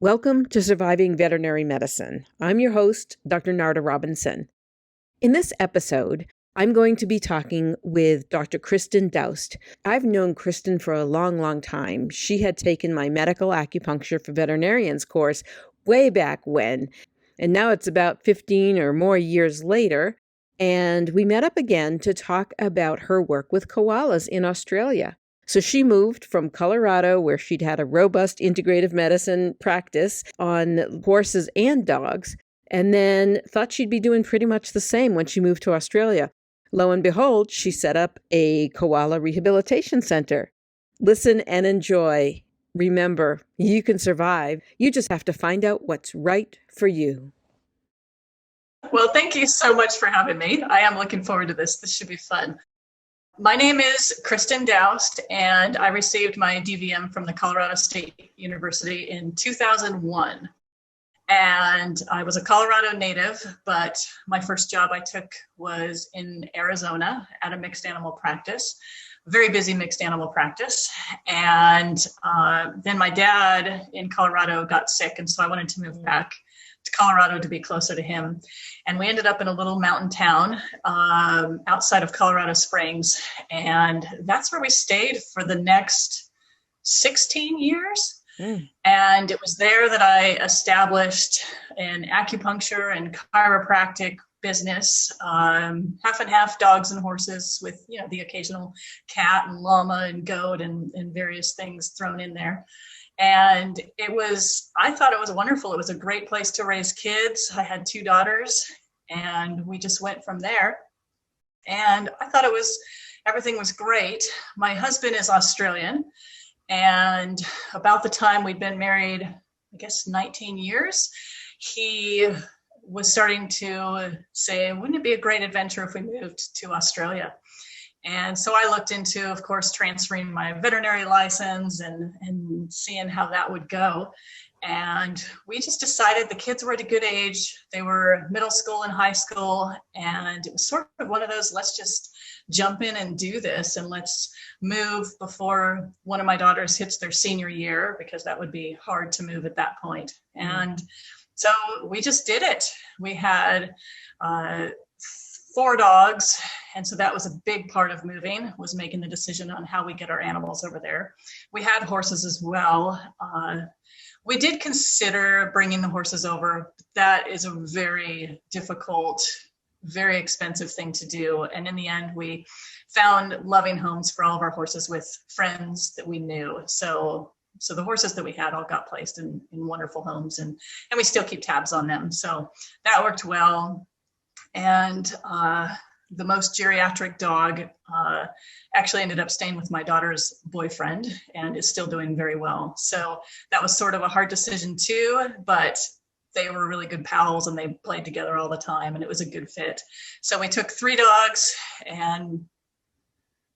Welcome to Surviving Veterinary Medicine. I'm your host, Dr. Narda Robinson. In this episode, I'm going to be talking with Dr. Kristen Daust. I've known Kristen for a long time. She had taken my medical acupuncture for veterinarians course way back when, and now it's about 15 or more years later, and we met up again to talk about her work with koalas in Australia. So she moved from Colorado, where she'd had a robust integrative medicine practice on horses and dogs, and then thought she'd be doing pretty much the same when she moved to Australia. Lo and behold, she set up a koala rehabilitation center. Listen and enjoy. Remember, you can survive. You just have to find out what's right for you. Well, thank you so much for having me. I am looking forward to this. This should be fun. My name is Kristen Daust, and I received my DVM from the Colorado State University in 2001. And I was a Colorado native, but my first job I took was in Arizona at a mixed animal practice, very busy mixed animal practice. And then my dad in Colorado got sick, and so I wanted to move back to Colorado to be closer to him. And we ended up in a little mountain town outside of Colorado Springs. And that's where we stayed for the next 16 years. And it was there that I established an acupuncture and chiropractic business, half and half dogs and horses with, the occasional cat and llama and goat and various things thrown in there. And I thought it was wonderful. It was a great place to raise kids. I had 2 daughters and we just went from there. And I thought everything was great. My husband is Australian. And about the time we'd been married, I guess 19 years, he was starting to say, wouldn't it be a great adventure if we moved to Australia? And so I looked into, of course, transferring my veterinary license and seeing how that would go. And we just decided the kids were at a good age. They were middle school and high school. And it was sort of one of those, let's just jump in and do this. And let's move before one of my daughters hits their senior year, because that would be hard to move at that point. And so we just did it. We had 4 dogs. And so that was a big part of moving, was making the decision on how we get our animals over there. We had horses as well. We did consider bringing the horses over. That is a very difficult, very expensive thing to do. And in the end, we found loving homes for all of our horses with friends that we knew. So the horses that we had all got placed in wonderful homes, and we still keep tabs on them. So that worked well. And the most geriatric dog actually ended up staying with my daughter's boyfriend and is still doing very well. So that was sort of a hard decision too, but they were really good pals and they played together all the time and it was a good fit. So we took 3 dogs and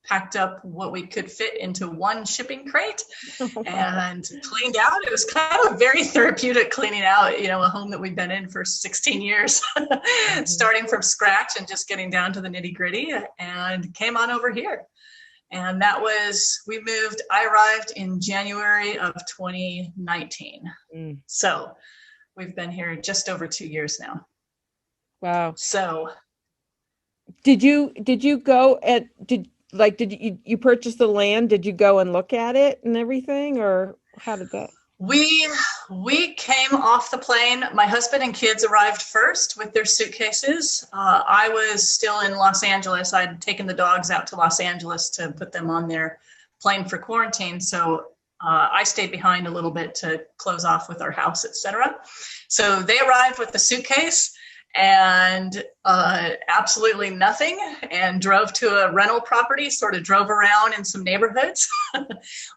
packed up what we could fit into 1 shipping crate and cleaned out. It was kind of very therapeutic cleaning out, a home that we'd been in for 16 years, starting from scratch and just getting down to the nitty gritty, and came on over here. And I arrived in January of 2019. So we've been here just over 2 years now. Wow. So did you go did you purchase the land? Did you go and look at it and everything, or how did that? We came off the plane. My husband and kids arrived first with their suitcases. I was still in Los Angeles. I'd taken the dogs out to Los Angeles to put them on their plane for quarantine. So I stayed behind a little bit to close off with our house, etc. So they arrived with the suitcase and absolutely nothing, and drove to a rental property, sort of drove around in some neighborhoods.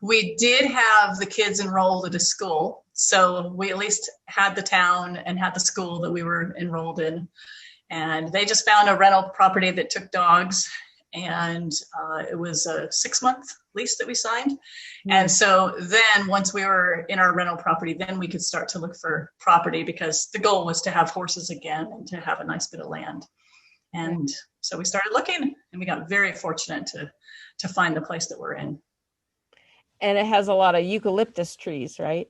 We did have the kids enrolled at a school, so we at least had the town and had the school that we were enrolled in. And they just found a rental property that took dogs, and it was a 6-month lease that we signed. And so then once we were in our rental property, then we could start to look for property, because the goal was to have horses again and to have a nice bit of land. And so we started looking, and we got very fortunate to find the place that we're in. And it has a lot of eucalyptus trees, right?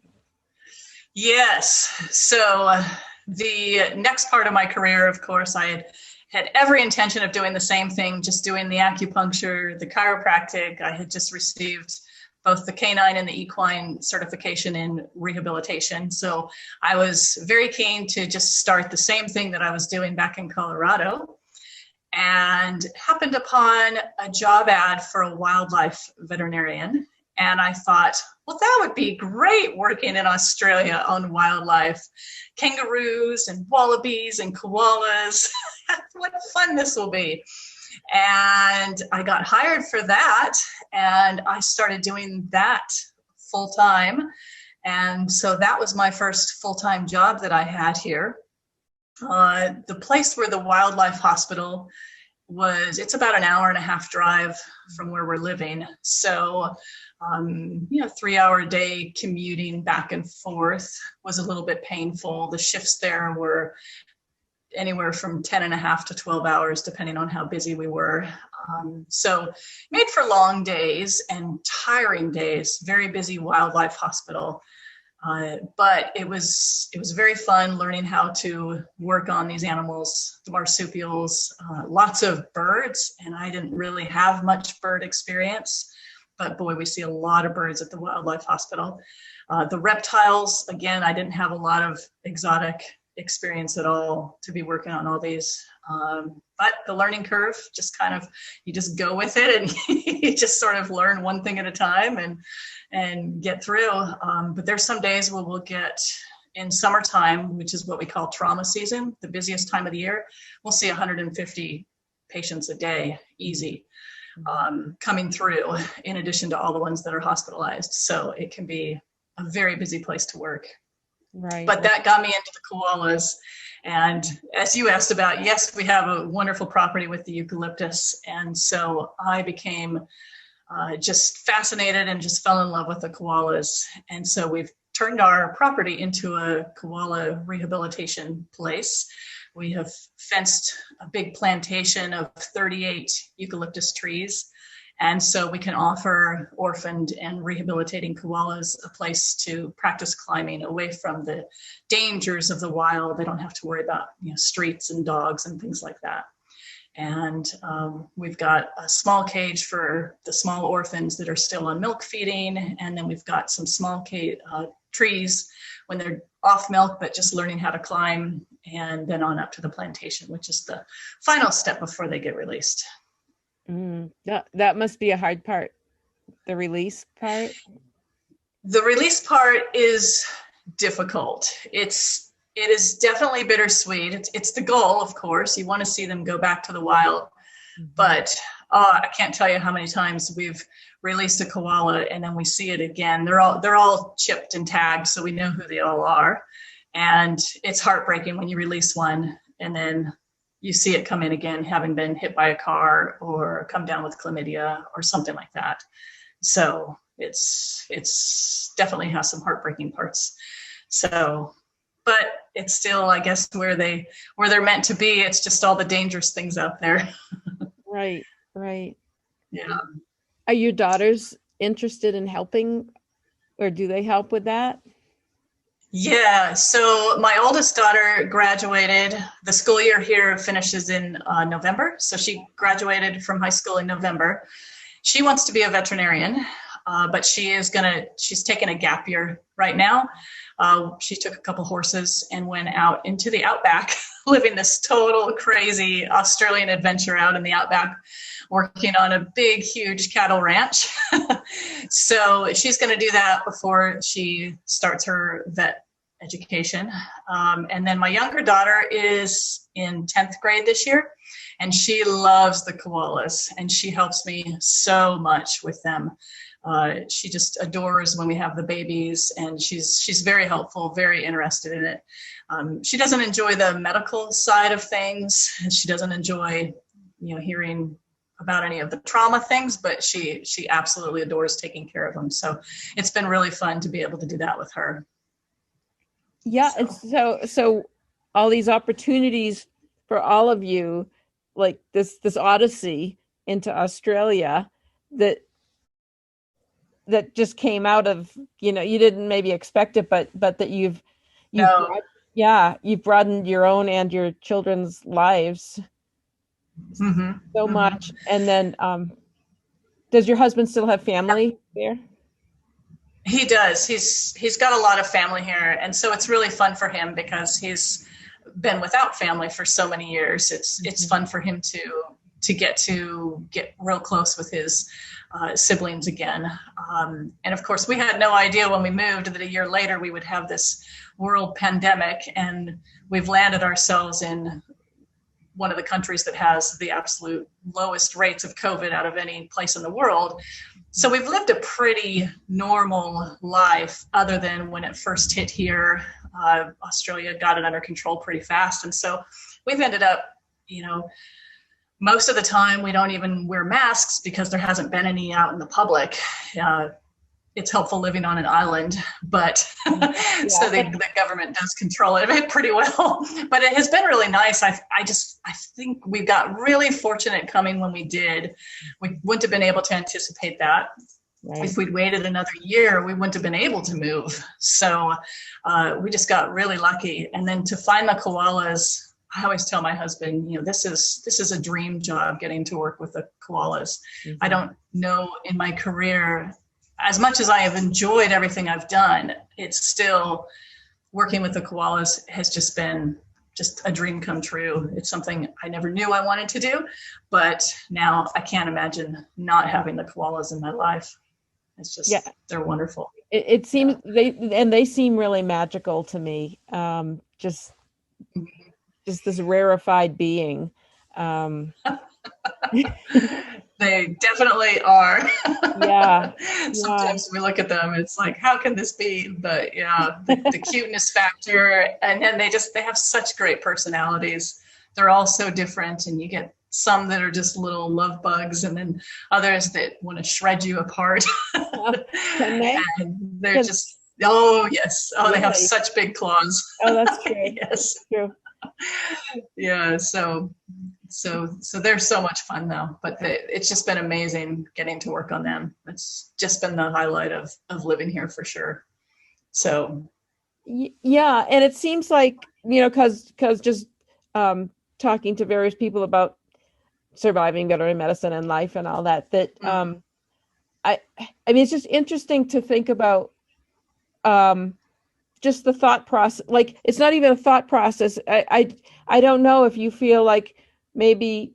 Yes. So the next part of my career, of course, I had every intention of doing the same thing, just doing the acupuncture, the chiropractic. I had just received both the canine and the equine certification in rehabilitation. So I was very keen to just start the same thing that I was doing back in Colorado, and happened upon a job ad for a wildlife veterinarian. And I thought, well, that would be great working in Australia on wildlife, kangaroos and wallabies and koalas. What fun this will be. And I got hired for that, and I started doing that full time. And so that was my first full-time job that I had here. The place where the wildlife hospital was, it's about an hour and a half drive from where we're living. So, 3-hour a day commuting back and forth was a little bit painful. The shifts there were anywhere from 10 and a half to 12 hours, depending on how busy we were. So made for long days and tiring days, very busy wildlife hospital. But it was very fun learning how to work on these animals, the marsupials, lots of birds, and I didn't really have much bird experience, but boy, we see a lot of birds at the wildlife hospital. The reptiles, again, I didn't have a lot of exotic experience at all to be working on all these. But the learning curve, just kind of, you just go with it and you just sort of learn one thing at a time and get through. But there's some days where we'll get, in summertime, which is what we call trauma season, the busiest time of the year, we'll see 150 patients a day, easy, coming through, in addition to all the ones that are hospitalized. So it can be a very busy place to work. Right. But that got me into the koalas. And as you asked about, yes, we have a wonderful property with the eucalyptus. And so I became just fascinated and just fell in love with the koalas. And so we've turned our property into a koala rehabilitation place. We have fenced a big plantation of 38 eucalyptus trees. And so we can offer orphaned and rehabilitating koalas a place to practice climbing away from the dangers of the wild. They don't have to worry about, streets and dogs and things like that. And we've got a small cage for the small orphans that are still on milk feeding. And then we've got some small trees when they're off milk, but just learning how to climb, and then on up to the plantation, which is the final step before they get released. That must be a hard part, the release part. The release part is difficult. It is definitely bittersweet. It's the goal, of course. You want to see them go back to the wild, but I can't tell you how many times we've released a koala and then we see it again. They're all chipped and tagged, so we know who they all are, and it's heartbreaking when you release one and then you see it come in again, having been hit by a car or come down with chlamydia or something like that. So it's definitely has some heartbreaking parts. So, but it's still, I guess, where they're meant to be. It's just all the dangerous things out there. Right. Yeah. Are your daughters interested in helping, or do they help with that? Yeah, so my oldest daughter graduated. The school year here finishes in November. So she graduated from high school in November. She wants to be a veterinarian, but she's taking a gap year right now. She took a couple horses and went out into the outback, living this total crazy Australian adventure out in the outback, working on a big, huge cattle ranch. So she's going to do that before she starts her vet education. And then my younger daughter is in 10th grade this year, and she loves the koalas, and she helps me so much with them. She just adores when we have the babies, and she's very helpful, very interested in it. She doesn't enjoy the medical side of things. She doesn't enjoy, hearing about any of the trauma things, but she absolutely adores taking care of them. So it's been really fun to be able to do that with her. Yeah, so all these opportunities for all of you, like this odyssey into Australia, that that just came out of, you didn't maybe expect it, but that you've No. you've broadened your own and your children's lives Hmm. so Hmm. much. And then, does your husband still have family there? He does. He's got a lot of family here, and so it's really fun for him because he's been without family for so many years. It's fun for him to get real close with his siblings again. And of course, we had no idea when we moved that a year later we would have this world pandemic, and we've landed ourselves in one of the countries that has the absolute lowest rates of COVID out of any place in the world. So we've lived a pretty normal life other than when it first hit here. Australia got it under control pretty fast. And so we've ended up, most of the time we don't even wear masks because there hasn't been any out in the public. It's helpful living on an island, but so the government does control it pretty well. But it has been really nice. I think we got really fortunate coming when we did. We wouldn't have been able to anticipate that. Right. If we'd waited another year, we wouldn't have been able to move. So we just got really lucky. And then to find the koalas, I always tell my husband, this is a dream job, getting to work with the koalas. Mm-hmm. I don't know in my career, as much as I have enjoyed everything I've done, it's still working with the koalas has just been just a dream come true. It's something I never knew I wanted to do, but now I can't imagine not having the koalas in my life. It's just, they're wonderful. It seems they seem really magical to me. Just this rarefied being. They definitely are. Yeah. Sometimes we look at them, it's like, how can this be? But the cuteness factor, and then they have such great personalities. They're all so different, and you get some that are just little love bugs, and then others that want to shred you apart. Can they? And they're just, oh yes, oh, really? They have such big claws. Oh, that's true. Yes, that's true. Yeah, so they're so much fun though, but it's just been amazing getting to work on them. It's just been the highlight of living here for sure. So yeah, and it seems like, because just talking to various people about surviving veterinary medicine and life and all that I mean, it's just interesting to think about just the thought process. Like, it's not even a thought process. I don't know if you feel like maybe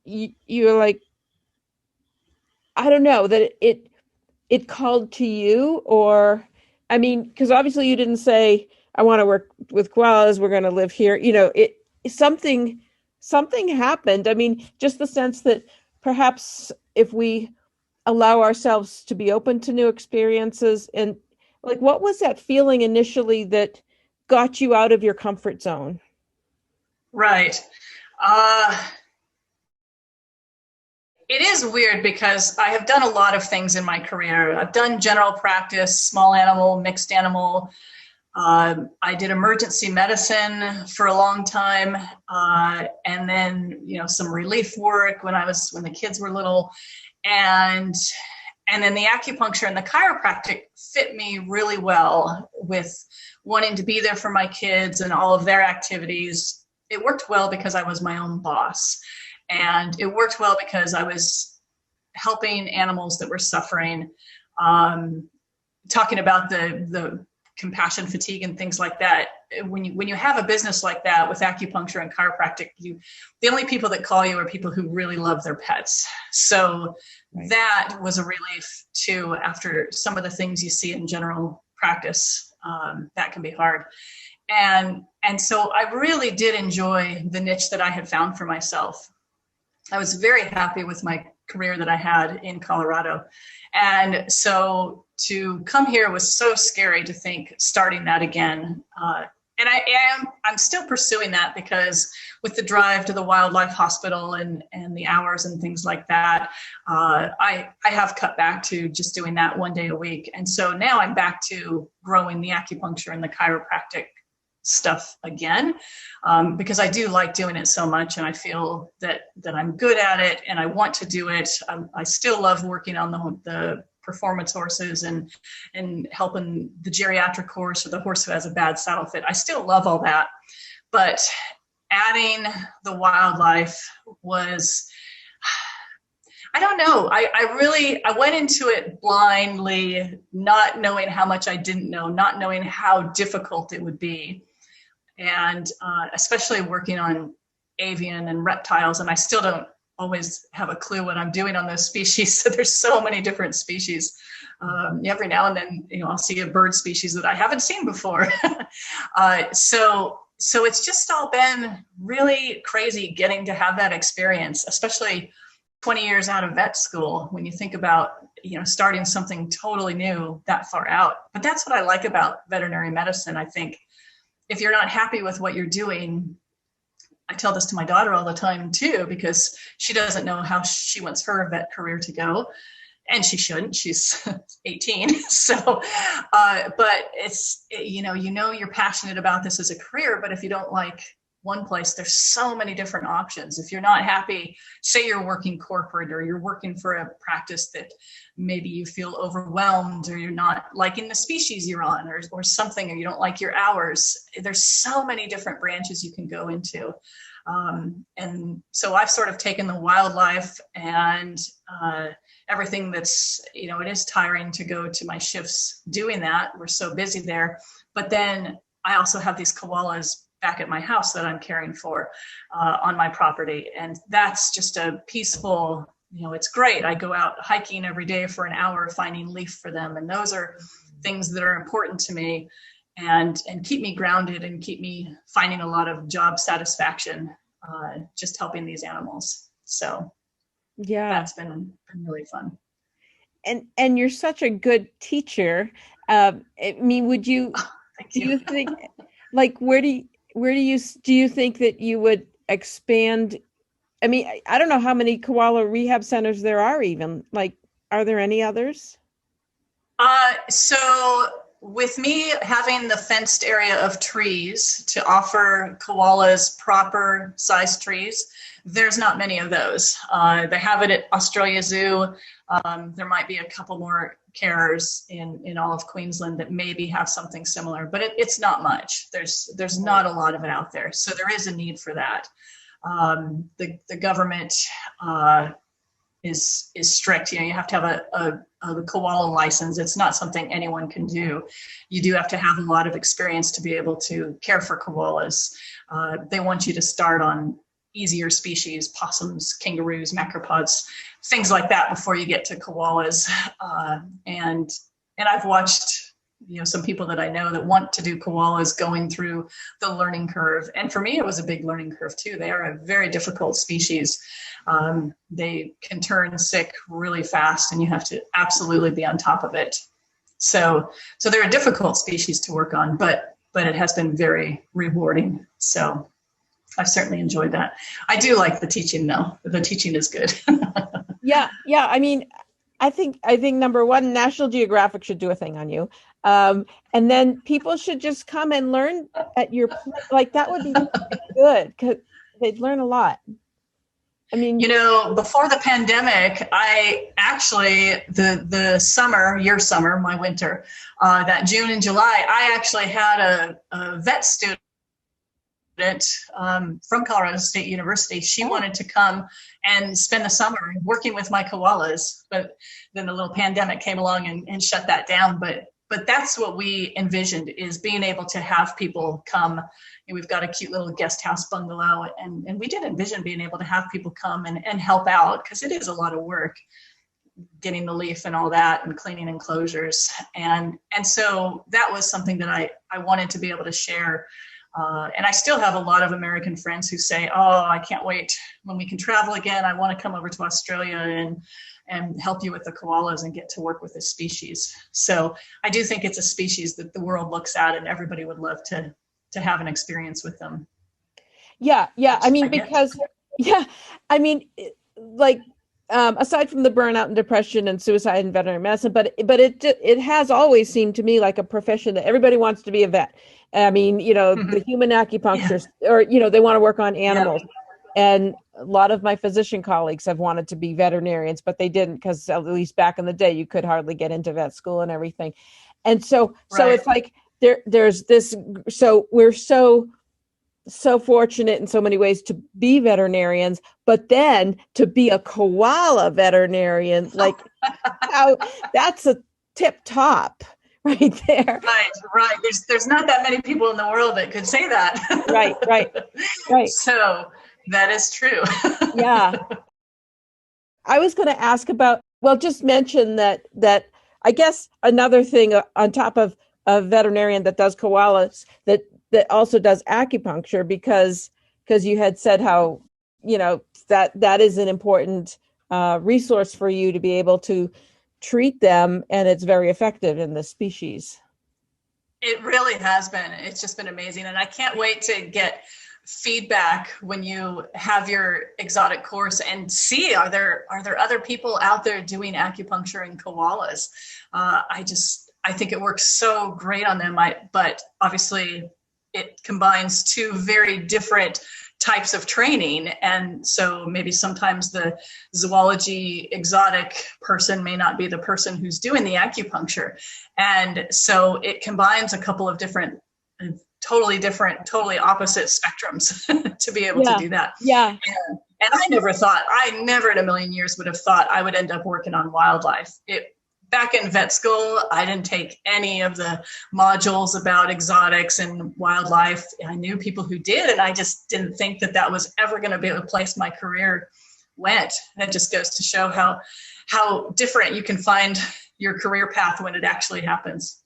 you're like, I don't know, that it called to you, or, I mean, because obviously you didn't say, I want to work with koalas, we're going to live here. Something happened. I mean, just the sense that perhaps if we allow ourselves to be open to new experiences, and like, what was that feeling initially that got you out of your comfort zone? Right. It is weird because I have done a lot of things in my career. I've done general practice, small animal, mixed animal. I did emergency medicine for a long time. And then, some relief work when the kids were little. And then the acupuncture and the chiropractic fit me really well with wanting to be there for my kids and all of their activities. It worked well because I was my own boss. And it worked well because I was helping animals that were suffering, talking about the compassion fatigue and things like that. When you have a business like that with acupuncture and chiropractic, the only people that call you are people who really love their pets. So that was a relief too, after some of the things you see in general practice. That can be hard. And so I really did enjoy the niche that I had found for myself. I was very happy with my career that I had in Colorado. And so to come here was so scary to think starting that again. And I'm still pursuing that, because with the drive to the wildlife hospital and the hours and things like that, I have cut back to just doing that one day a week. And so now I'm back to growing the acupuncture and the chiropractic stuff again, because I do like doing it so much, and I feel that I'm good at it and I want to do it. I still love working on the performance horses and helping the geriatric horse or the horse who has a bad saddle fit. I still love all that, but adding the wildlife was, I don't know. I went into it blindly, not knowing how much I didn't know, not knowing how difficult it would be. And especially working on avian and reptiles. And I still don't always have a clue what I'm doing on those species. So there's so many different species. Every now and then, I'll see a bird species that I haven't seen before. So it's just all been really crazy getting to have that experience, especially 20 years out of vet school, when you think about, starting something totally new that far out. But that's what I like about veterinary medicine. I think if you're not happy with what you're doing, I tell this to my daughter all the time too, because she doesn't know how she wants her vet career to go. And she shouldn't, she's 18. So, but it's, you're passionate about this as a career, but if you don't like one place, there's so many different options. If you're not happy, say you're working corporate or you're working for a practice that maybe you feel overwhelmed, or you're not liking the species you're on, or something, or you don't like your hours, there's so many different branches you can go into. And so I've sort of taken the wildlife and everything that's, it is tiring to go to my shifts doing that. We're so busy there. But then I also have these koalas back at my house that I'm caring for on my property. And that's just a peaceful, it's great. I go out hiking every day for an hour, finding leaf for them. And those are things that are important to me and keep me grounded and keep me finding a lot of job satisfaction, just helping these animals. So yeah, that's been really fun. And you're such a good teacher. I mean, would you, do you think, like, do you think that you would expand? I mean, I don't know how many koala rehab centers there are even. Like, are there any others? So with me having the fenced area of trees to offer koalas proper size trees, there's not many of those. They have it at Australia Zoo. There might be a couple more carers in all of Queensland that maybe have something similar, but it's not much. There's not a lot of it out there. So there is a need for that. The government is strict. You have to have a koala license. It's not something anyone can do. You do have to have a lot of experience to be able to care for koalas. They want you to start on easier species, possums, kangaroos, macropods, things like that before you get to koalas. And I've watched, some people that I know that want to do koalas going through the learning curve. And for me, it was a big learning curve too. They are a very difficult species. They can turn sick really fast and you have to absolutely be on top of it. So they're a difficult species to work on, but it has been very rewarding. So I've certainly enjoyed that. I do like the teaching though. The teaching is good. Yeah. I mean, I think number one, National Geographic should do a thing on you. And then people should just come and learn at your, like, that would be good because they'd learn a lot. I mean, before the pandemic, I actually, the summer, your summer, my winter, that June and July, I actually had a vet student from Colorado State University. She wanted to come and spend the summer working with my koalas, but then the little pandemic came along and shut that down. But that's what we envisioned, is being able to have people come. And we've got a cute little guest house bungalow, and we did envision being able to have people come and help out, because it is a lot of work getting the leaf and all that and cleaning enclosures. And so that was something that I wanted to be able to share. And I still have a lot of American friends who say, oh, I can't wait when we can travel again. I want to come over to Australia and help you with the koalas and get to work with this species. So I do think it's a species that the world looks at and everybody would love to have an experience with them. Yeah. I mean, aside from the burnout and depression and suicide in veterinary medicine, but it has always seemed to me like a profession that everybody wants to be a vet. I mean, the human acupuncturist, or, they want to work on animals. And a lot of my physician colleagues have wanted to be veterinarians, but they didn't, because at least back in the day, you could hardly get into vet school and everything. And so Right. it's like there's this. So we're so fortunate in so many ways to be veterinarians, but then to be a koala veterinarian, like how that's a tip top right there. Right. There's not that many people in the world that could say that. Right. So that is true. Yeah. I was going to ask about, well, just mention that I guess another thing on top of a veterinarian that does koalas that also does acupuncture, because you had said how, that is an important resource for you to be able to treat them, and it's very effective in this species. It really has been. It's just been amazing. And I can't wait to get feedback when you have your exotic course and see, are there other people out there doing acupuncture in koalas? I think it works so great on them. But obviously it combines two very different types of training. And so maybe sometimes the zoology exotic person may not be the person who's doing the acupuncture. And so it combines a couple of totally opposite spectrums to be able to do that. Yeah. And I never in a million years would have thought I would end up working on wildlife. Back in vet school, I didn't take any of the modules about exotics and wildlife. I knew people who did, and I just didn't think that was ever going to be the place my career went. And it just goes to show how different you can find your career path when it actually happens.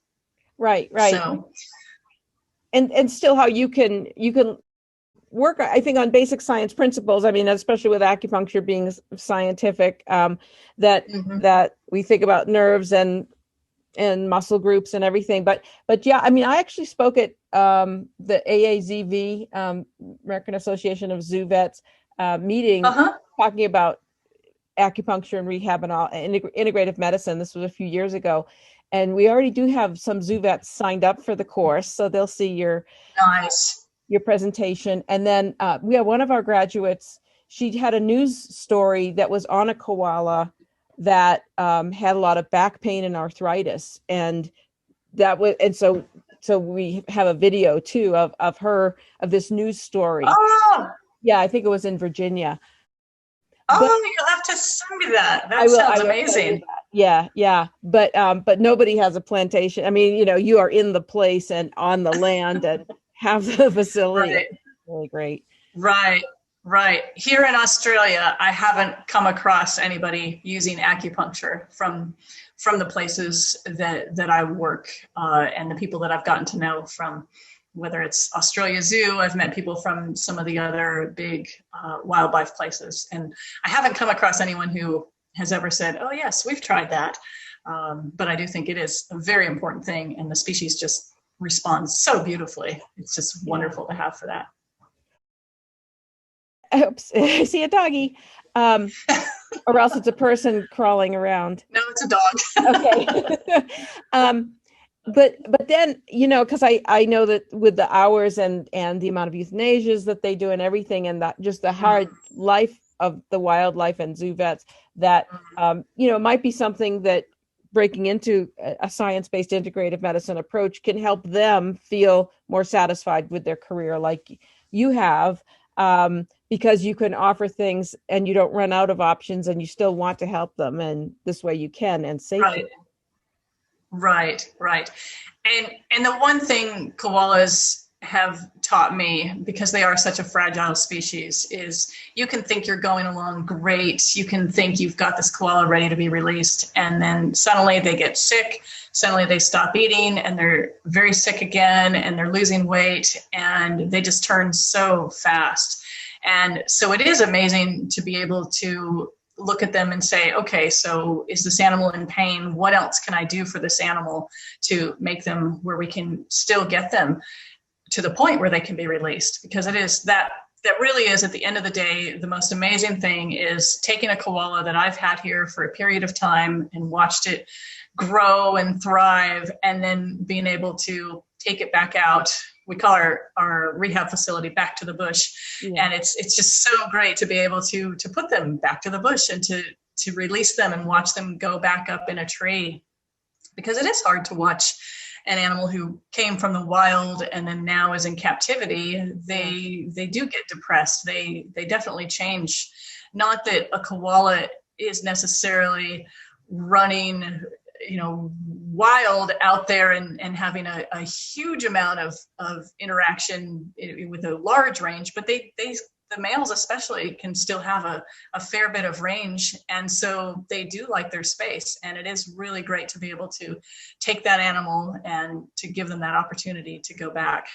Right. So, and still how you can work, I think, on basic science principles. I mean, especially with acupuncture being scientific, that we think about nerves and muscle groups and everything. But yeah, I mean, I actually spoke at the AAZV, American Association of Zoo Vets meeting, talking about acupuncture and rehab and all integrative medicine. This was a few years ago. And we already do have some zoo vets signed up for the course, so they'll see your presentation. And then we have one of our graduates. She had a news story that was on a koala that had a lot of back pain and arthritis, and so we have a video too of this news story. Oh, yeah, I think it was in Virginia. You'll have to send me that. That sounds amazing. Yeah. But nobody has a plantation. I mean, you are in the place and on the land and have the facility. Right. It's really great. Right. Here in Australia, I haven't come across anybody using acupuncture from the places that I work, and the people that I've gotten to know from, whether it's Australia Zoo. I've met people from some of the other big wildlife places, and I haven't come across anyone who has ever said, "Oh yes, we've tried that." But I do think it is a very important thing, and the species just responds so beautifully. It's just wonderful to have for that. Oops, I see a doggy. Or else it's a person crawling around. No, it's a dog. Okay. But then, because I know that with the hours and the amount of euthanasias that they do and everything, and that just the hard life of the wildlife and zoo vets, that, might be something that breaking into a science-based integrative medicine approach can help them feel more satisfied with their career like you have, because you can offer things and you don't run out of options and you still want to help them. And this way you can, and safely. Right. And the one thing koalas have taught me, because they are such a fragile species, is you can think you're going along great. You can think you've got this koala ready to be released, and then suddenly they get sick. Suddenly they stop eating and they're very sick again, and they're losing weight, and they just turn so fast. And so it is amazing to be able to look at them and say, okay, so is this animal in pain? What else can I do for this animal to make them where we can still get them to the point where they can be released? Because it is that really is, at the end of the day, the most amazing thing is taking a koala that I've had here for a period of time and watched it grow and thrive, and then being able to take it back out. We call our rehab facility Back to the Bush. Yeah. And it's just so great to be able to put them back to the bush and to release them and watch them go back up in a tree, because it is hard to watch an animal who came from the wild and then now is in captivity. They do get depressed. They definitely change. Not that a koala is necessarily running, wild out there and having a huge amount of interaction with a large range, but the males especially can still have a fair bit of range, and so they do like their space, and it is really great to be able to take that animal and to give them that opportunity to go back.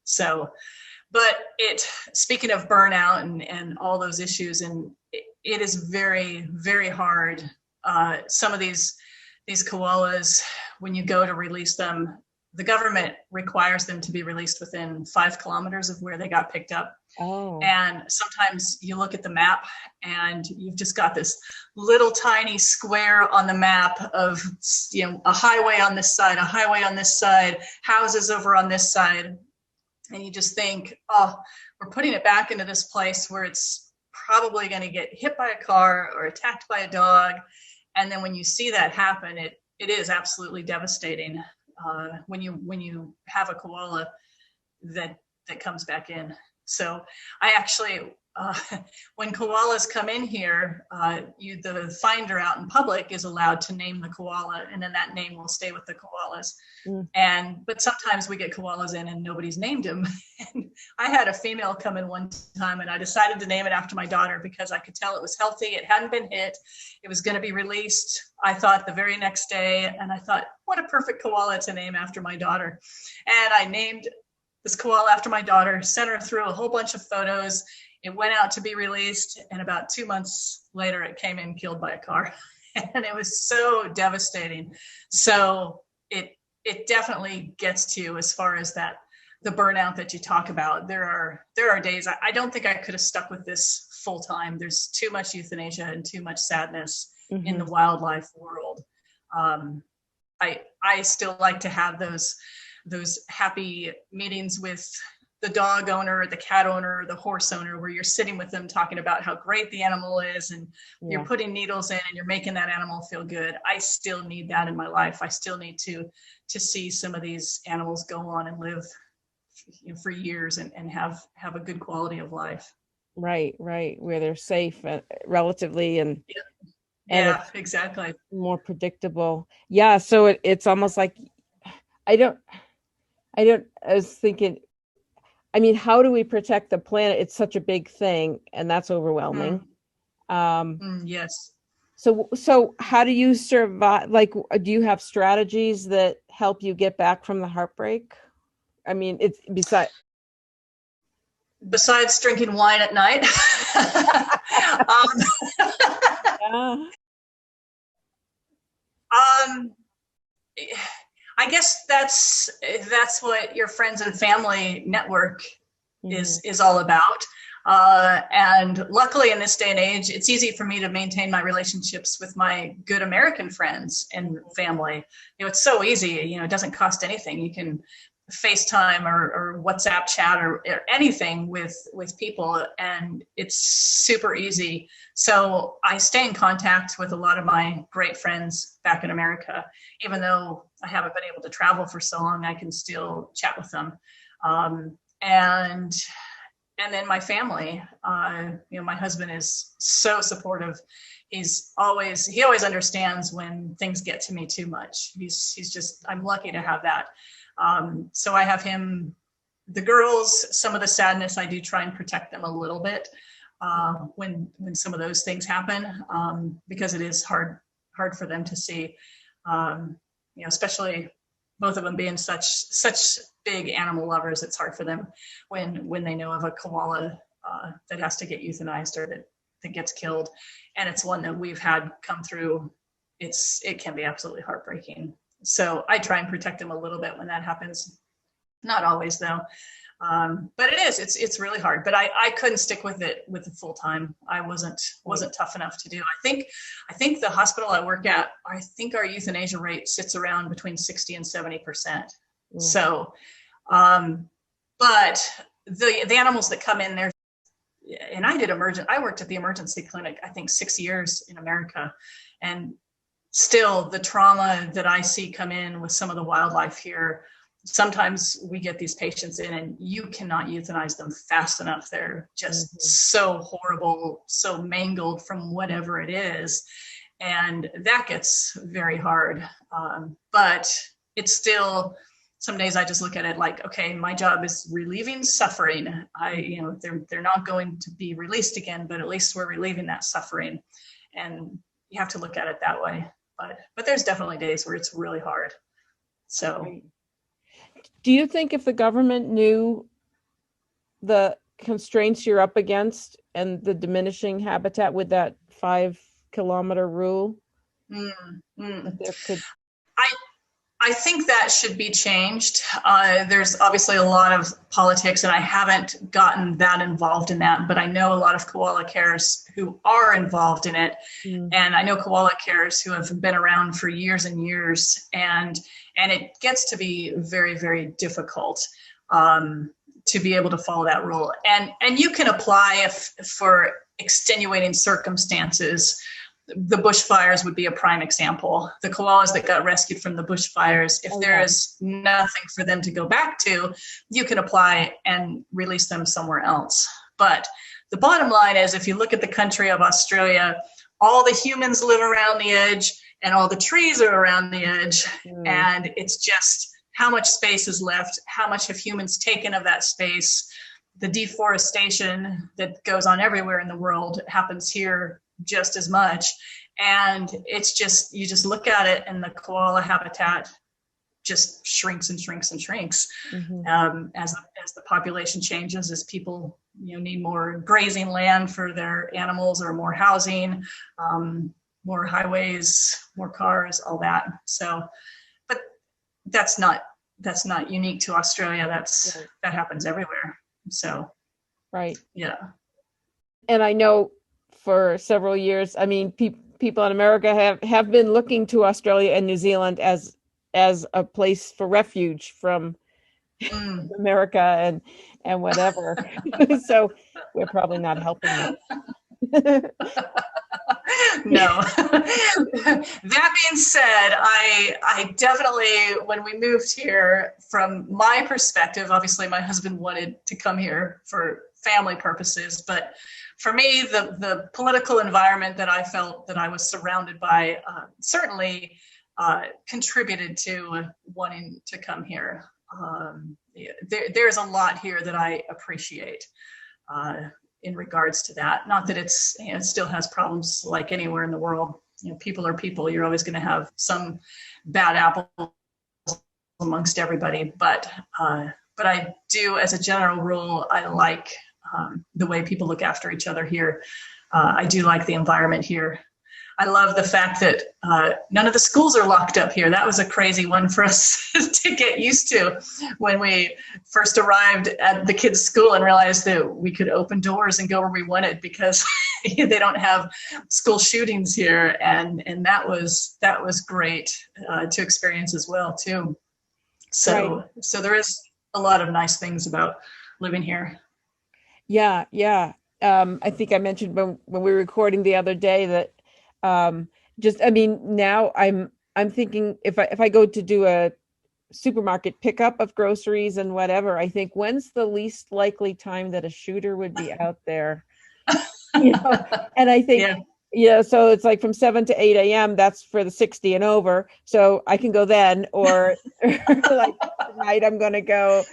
So, but speaking of burnout and all those issues, and it is very, very hard. Some of these koalas, when you go to release them, the government requires them to be released within 5 kilometers of where they got picked up. Oh. And sometimes you look at the map and you've just got this little tiny square on the map of, a highway on this side, a highway on this side, houses over on this side. And you just think, oh, we're putting it back into this place where it's probably going to get hit by a car or attacked by a dog. And then when you see that happen, it is absolutely devastating when you have a koala that comes back in. So I actually, when koalas come in here, the finder out in public is allowed to name the koala, and then that name will stay with the koalas. But sometimes we get koalas in and nobody's named him. And I had a female come in one time, and I decided to name it after my daughter because I could tell it was healthy. It hadn't been hit. It was going to be released, I thought, the very next day. And I thought, what a perfect koala to name after my daughter. And I named this koala after my daughter, sent her through a whole bunch of photos. It went out to be released, and about 2 months later, it came in killed by a car. And it was so devastating. So it definitely gets to you as far as the burnout that you talk about. There are days I don't think I could have stuck with this full time. There's too much euthanasia and too much sadness in the wildlife world. I still like to have those happy meetings with the dog owner, the cat owner, the horse owner, where you're sitting with them talking about how great the animal is, and you're putting needles in and you're making that animal feel good. I still need that in my life. I still need to see some of these animals go on and live for years and have a good quality of life. Right, where they're safe relatively, and yeah, exactly, more predictable. Yeah, so it's almost like I was thinking, I mean, how do we protect the planet? It's such a big thing, and that's overwhelming. Yes. So how do you survive? Like, do you have strategies that help you get back from the heartbreak? I mean, it's besides drinking wine at night. I guess that's what your friends and family network is all about. And luckily in this day and age, it's easy for me to maintain my relationships with my good American friends and family. It's so easy, it doesn't cost anything. You can FaceTime or WhatsApp chat or anything with people, and it's super easy. So I stay in contact with a lot of my great friends back in America. Even though I haven't been able to travel for so long, I can still chat with them. And then my family, my husband is so supportive. He always understands when things get to me too much. He's just, I'm lucky to have that. So I have him. The girls, some of the sadness, I do try and protect them a little bit when some of those things happen, because it is hard for them to see, especially both of them being such big animal lovers. It's hard for them when they know of a koala that has to get euthanized or that gets killed, and it's one that we've had come through. It can be absolutely heartbreaking. So I try and protect them a little bit when that happens. Not always though. But it's really hard, but I couldn't stick with it with the full time. I wasn't tough enough to do. I think the hospital I work at, I think our euthanasia rate sits around between 60 and 70%. So, but the animals that come in there, and I worked at the emergency clinic, I think 6 years in America, and still the trauma that I see come in with some of the wildlife here. Sometimes we get these patients in and you cannot euthanize them fast enough. They're just so horrible, so mangled from whatever it is. And that gets very hard. But it's still, some days I just look at it like, okay, my job is relieving suffering. They're not going to be released again, but at least we're relieving that suffering. And you have to look at it that way. But there's definitely days where it's really hard. So. Right. Do you think if the government knew the constraints you're up against and the diminishing habitat with that 5-kilometer rule, that there could? I think that should be changed. There's obviously a lot of politics, and I haven't gotten that involved in that, but I know a lot of koala carers who are involved in it. And I know koala carers who have been around for years and years, and it gets to be very, very difficult to be able to follow that rule. And you can apply for extenuating circumstances. The bushfires would be a prime example. The koalas that got rescued from the bushfires, if there is nothing for them to go back to, you can apply and release them somewhere else. But the bottom line is, if you look at the country of Australia, all the humans live around the edge and all the trees are around the edge. And it's just how much space is left, how much have humans taken of that space. The deforestation that goes on everywhere in the world happens here just as much. And it's just, you just look at it and the koala habitat just shrinks and shrinks and shrinks as the population changes, as people need more grazing land for their animals or more housing, more highways, more cars, all that. So, but that's not unique to Australia. That happens everywhere. So, right. Yeah. And I know for several years, I mean, people in America have been looking to Australia and New Zealand as a place for refuge from America and whatever. So we're probably not helping them. No. That being said, I definitely, when we moved here, from my perspective, obviously my husband wanted to come here for family purposes, but for me, the political environment that I felt that I was surrounded by certainly contributed to wanting to come here. There's a lot here that I appreciate in regards to that. Not that it still has problems like anywhere in the world. People are people. You're always going to have some bad apples amongst everybody. But I do, as a general rule, I like the way people look after each other here. I do like the environment here. I love the fact that none of the schools are locked up here. That was a crazy one for us to get used to when we first arrived at the kids' school and realized that we could open doors and go where we wanted because they don't have school shootings here. And that was great to experience as well too. So, right. So there is a lot of nice things about living here. Yeah. I think I mentioned when we were recording the other day that now I'm thinking if I go to do a supermarket pickup of groceries and whatever, I think when's the least likely time that a shooter would be out there? And I think, so it's like from 7 to 8 a.m. That's for the 60 and over. So I can go then, or like tonight I'm going to go.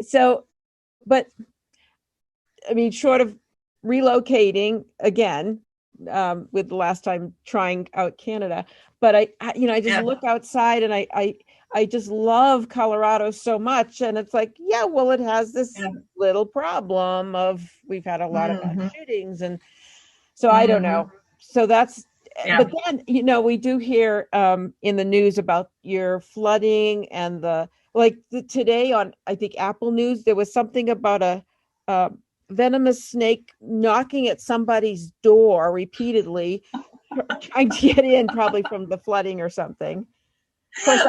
So, but I mean, short of relocating again, with the last time trying out Canada, but I just look outside and I just love Colorado so much, and it's like, it has this little problem of we've had a lot of mass shootings, and so I don't know. So that's, but then we do hear in the news about your flooding and the like today on, I think, Apple News, there was something about a venomous snake knocking at somebody's door repeatedly, trying to get in, probably from the flooding or something. Of course,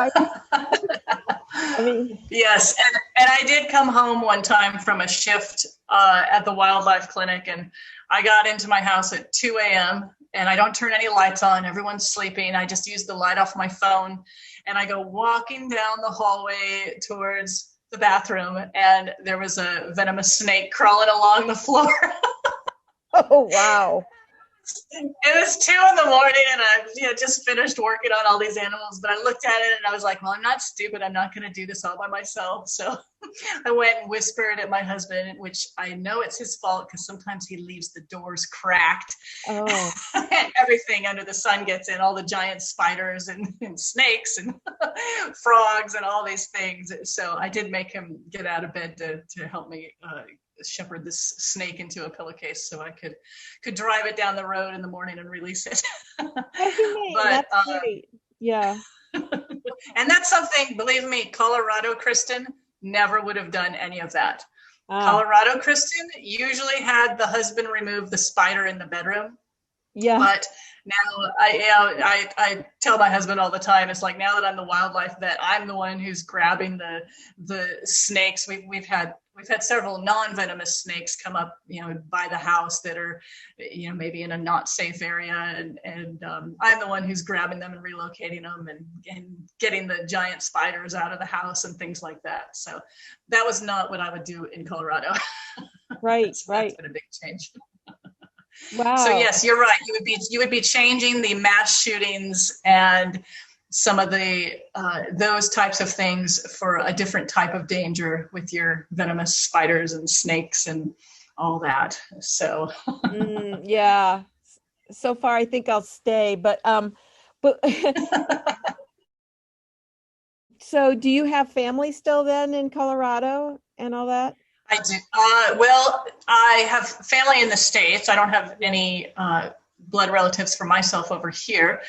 I mean, Yes, and I did come home one time from a shift at the wildlife clinic, and I got into my house at 2 a.m. and I don't turn any lights on. Everyone's sleeping. I just use the light off my phone, and I go walking down the hallway towards the bathroom, and there was a venomous snake crawling along the floor. oh wow. It was 2 in the morning, and I just finished working on all these animals. But I looked at it and I was like, well, I'm not stupid. I'm not going to do this all by myself. So I went and whispered at my husband, which I know it's his fault because sometimes he leaves the doors cracked. Oh. And everything under the sun gets in, all the giant spiders and snakes and frogs and all these things. So I did make him get out of bed to help me shepherd this snake into a pillowcase so I could drive it down the road in the morning and release it. But that's great. Yeah. And that's something, believe me, Colorado Kristen never would have done any of that. Colorado Kristen usually had the husband remove the spider in the bedroom. Yeah. But now I tell my husband all the time, it's like, now that I'm the wildlife vet, I'm the one who's grabbing the snakes. We've had several non-venomous snakes come up, by the house that are, maybe in a not safe area, and I'm the one who's grabbing them and relocating them and getting the giant spiders out of the house and things like that. So that was not what I would do in Colorado. Right. That's been a big change. Wow. So yes, you're right. You would be changing the mass shootings and some of the those types of things for a different type of danger with your venomous spiders and snakes and all that. So yeah. So far, I think I'll stay. But so do you have family still then in Colorado and all that? I do. Well, I have family in the States. I don't have any blood relatives for myself over here.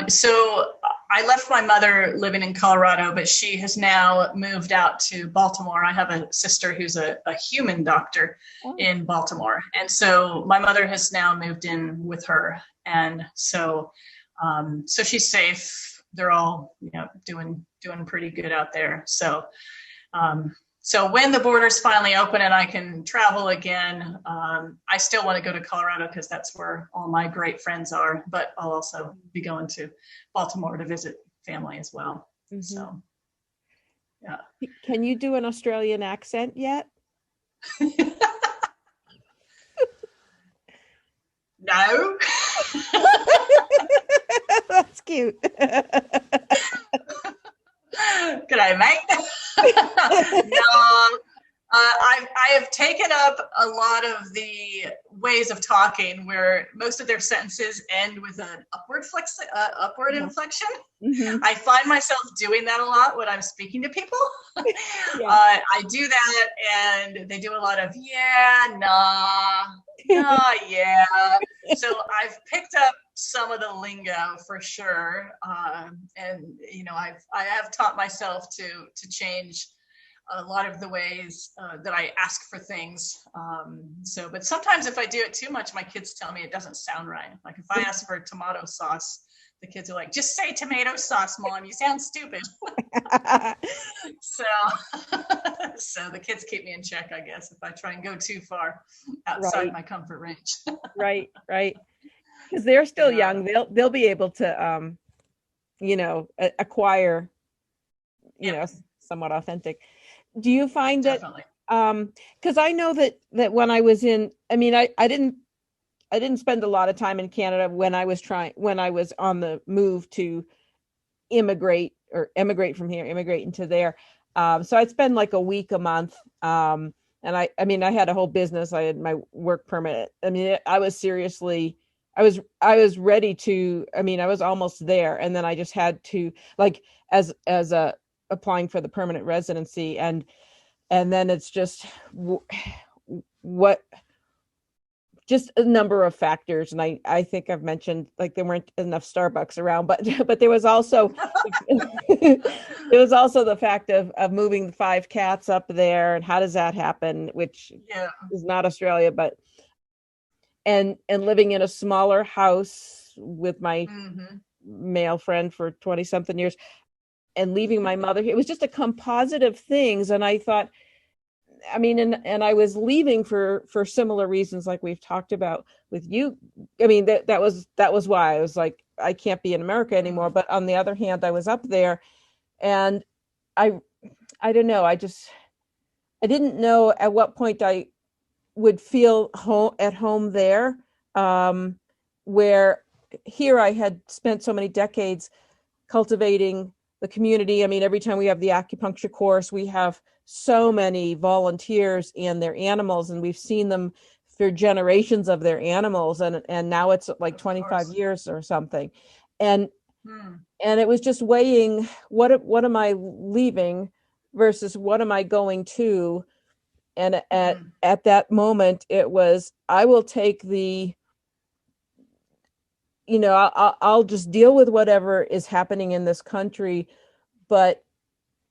So I left my mother living in Colorado, but she has now moved out to Baltimore. I have a sister who's a human doctor in Baltimore. And so my mother has now moved in with her. And so she's safe. They're all, doing pretty good out there. So, so when the borders finally open and I can travel again, I still want to go to Colorado because that's where all my great friends are, but I'll also be going to Baltimore to visit family as well. Mm-hmm. So, yeah. Can you do an Australian accent yet? No. That's cute. G'day, mate. No, I have taken up a lot of the ways of talking where most of their sentences end with an upward inflection. Mm-hmm. I find myself doing that a lot when I'm speaking to people. Yeah. I do that, and they do a lot of yeah, nah, yeah. So I've picked up some of the lingo for sure, and I have taught myself to change a lot of the ways that I ask for things. But sometimes if I do it too much, my kids tell me it doesn't sound right. Like if I ask for tomato sauce, the kids are like, "Just say tomato sauce, Mom. You sound stupid." So the kids keep me in check, I guess, if I try and go too far outside my comfort range. Right. Because they're still young, they'll be able to, acquire, somewhat authentic. Do you find Definitely. that? Because I know that when I was in, I didn't spend a lot of time in Canada when I was on the move to immigrate from here, immigrate into there. So I'd spend like a week, a month. And I had a whole business. I had my work permit. I was ready to, I was almost there. And then I just had to, like, as a applying for the permanent residency. And then it's just what just a number of factors. And I think I've mentioned like there weren't enough Starbucks around, but there was also there was also the fact of moving the 5 cats up there and how does that happen, which Yeah. is not Australia, but and living in a smaller house with my Hmm. male friend for 20 something years and leaving my mother. It was just a composite of things. And I thought, I mean, and I was leaving for similar reasons like we've talked about with you. I mean, that was why I was like, I can't be in America anymore. But on the other hand, I was up there and I I don't know. I didn't know at what point I would feel at home there, where here I had spent so many decades cultivating the community. I mean, every time we have the acupuncture course, we have so many volunteers and their animals, and we've seen them for generations of their animals, and now it's like 25 years or something. And Mm. and it was just weighing what am I leaving versus what am I going to. And at that moment it was, I will take the, I'll just deal with whatever is happening in this country, but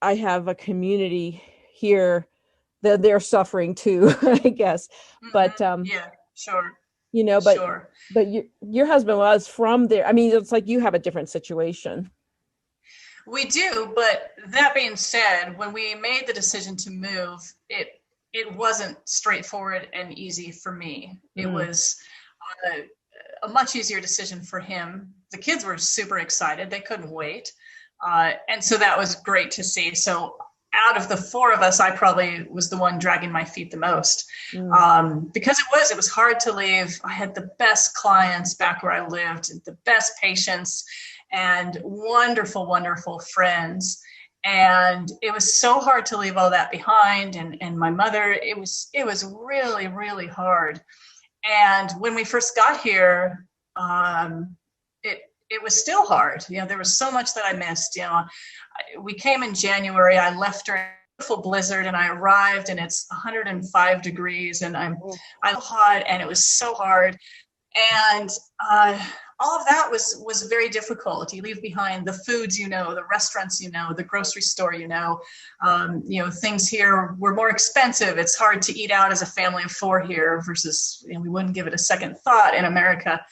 I have a community here that they're suffering too, I guess. But Yeah, sure, you know but sure. but your husband was from there. I mean, it's like you have a different situation. We do, but that being said, when we made the decision to move, it wasn't straightforward and easy for me. It was a much easier decision for him. The kids were super excited; they couldn't wait, and so that was great to see. So out of the 4 of us, I probably was the one dragging my feet the most, because it was hard to leave. I had the best clients back where I lived, the best patients, and wonderful, wonderful friends. And it was so hard to leave all that behind. And my mother, it was really, really hard. And when we first got here, it was still hard. There was so much that I missed. We came in January. I left during a beautiful blizzard, and I arrived, and it's 105 degrees, and I'm hot, and it was so hard. And all of that was very difficult. You leave behind the foods, the restaurants, the grocery store, things here were more expensive. It's hard to eat out as a family of 4 here versus, we wouldn't give it a second thought in America.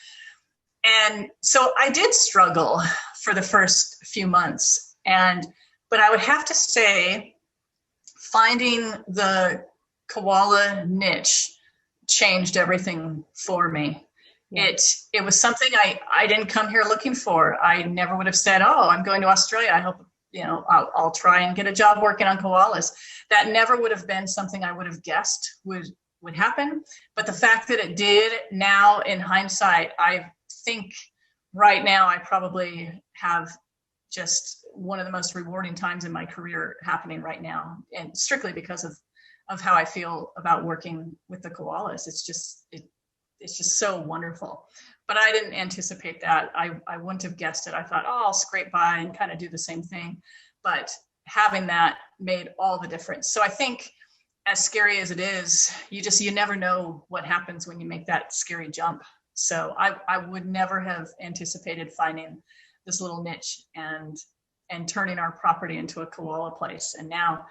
And so I did struggle for the first few months. But I would have to say, finding the koala niche changed everything for me. Yeah. It was something I didn't come here looking for. I never would have said, oh, I'm going to Australia. I hope, I'll try and get a job working on koalas. That never would have been something I would have guessed would happen. But the fact that it did, now in hindsight, I think right now I probably have just one of the most rewarding times in my career happening right now. And strictly because of how I feel about working with the koalas. It's just so wonderful. But I didn't anticipate that. I wouldn't have guessed it. I thought, oh, I'll scrape by and kind of do the same thing. But having that made all the difference. So I think, as scary as it is, you never know what happens when you make that scary jump. So I would never have anticipated finding this little niche and turning our property into a koala place. And now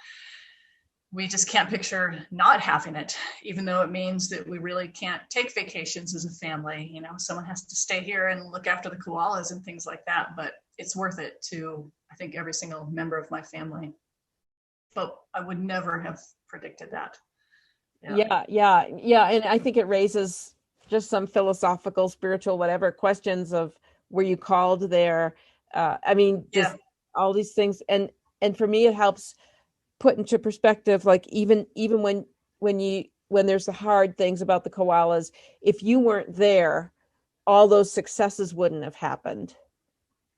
we just can't picture not having it, even though it means that we really can't take vacations as a family. Someone has to stay here and look after the koalas and things like that. But it's worth it to, I think, every single member of my family. But I would never have predicted that. Yeah. And I think it raises just some philosophical, spiritual, whatever questions of, were you called there? I mean, just all these things. And for me, it helps put into perspective, like even when there's the hard things about the koalas, if you weren't there, all those successes wouldn't have happened.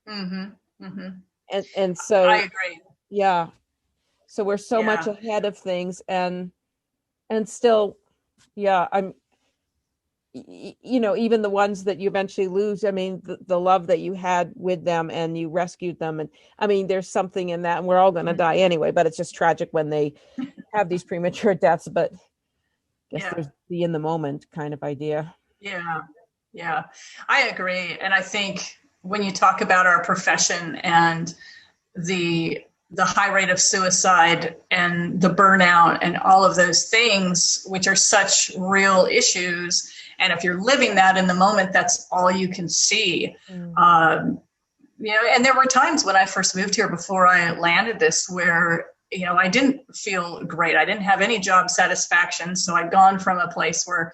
Mm-hmm. Mm-hmm. And so I agree. Yeah. So we're so much ahead of things, and still, I'm, even the ones that you eventually lose, I mean, the love that you had with them and you rescued them. And I mean, there's something in that, and we're all going to die anyway, but it's just tragic when they have these premature deaths. But I guess there's the in the moment kind of idea. Yeah, yeah, I agree. And I think when you talk about our profession and the high rate of suicide and the burnout and all of those things, which are such real issues, and if you're living that in the moment, that's all you can see. And there were times when I first moved here before I landed this where I didn't feel great. I didn't have any job satisfaction. So I'd gone from a place where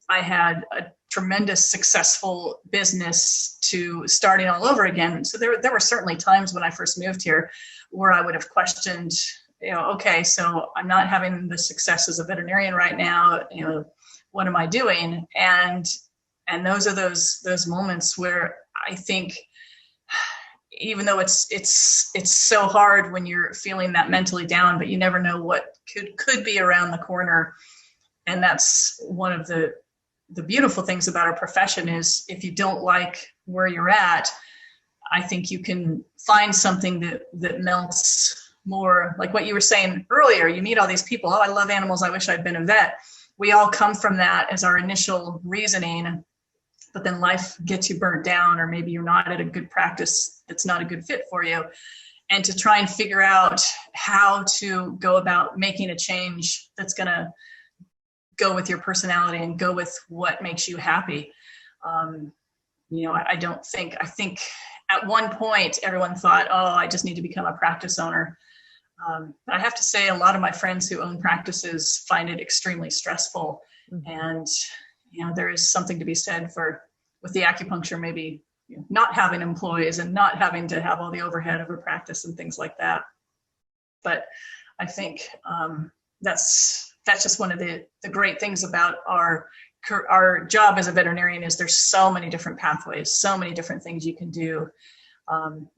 I had a tremendous successful business to starting all over again. So there were certainly times when I first moved here where I would have questioned, okay, so I'm not having the success as a veterinarian right now. What am I doing? And those are those moments where I think, even though it's so hard when you're feeling that mentally down, but you never know what could be around the corner. And that's one of the beautiful things about our profession is if you don't like where you're at, I think you can find something that melts more. Like what you were saying earlier, you meet all these people. Oh, I love animals. I wish I'd been a vet. We all come from that as our initial reasoning, but then life gets you burnt down, or maybe you're not at a good practice that's not a good fit for you. And to try and figure out how to go about making a change that's going to go with your personality and go with what makes you happy. I think at one point everyone thought, oh, I just need to become a practice owner. But I have to say a lot of my friends who own practices find it extremely stressful. Mm-hmm. And, there is something to be said with the acupuncture, maybe not having employees and not having to have all the overhead of a practice and things like that. But I think that's just one of the great things about our job as a veterinarian is there's so many different pathways, so many different things you can do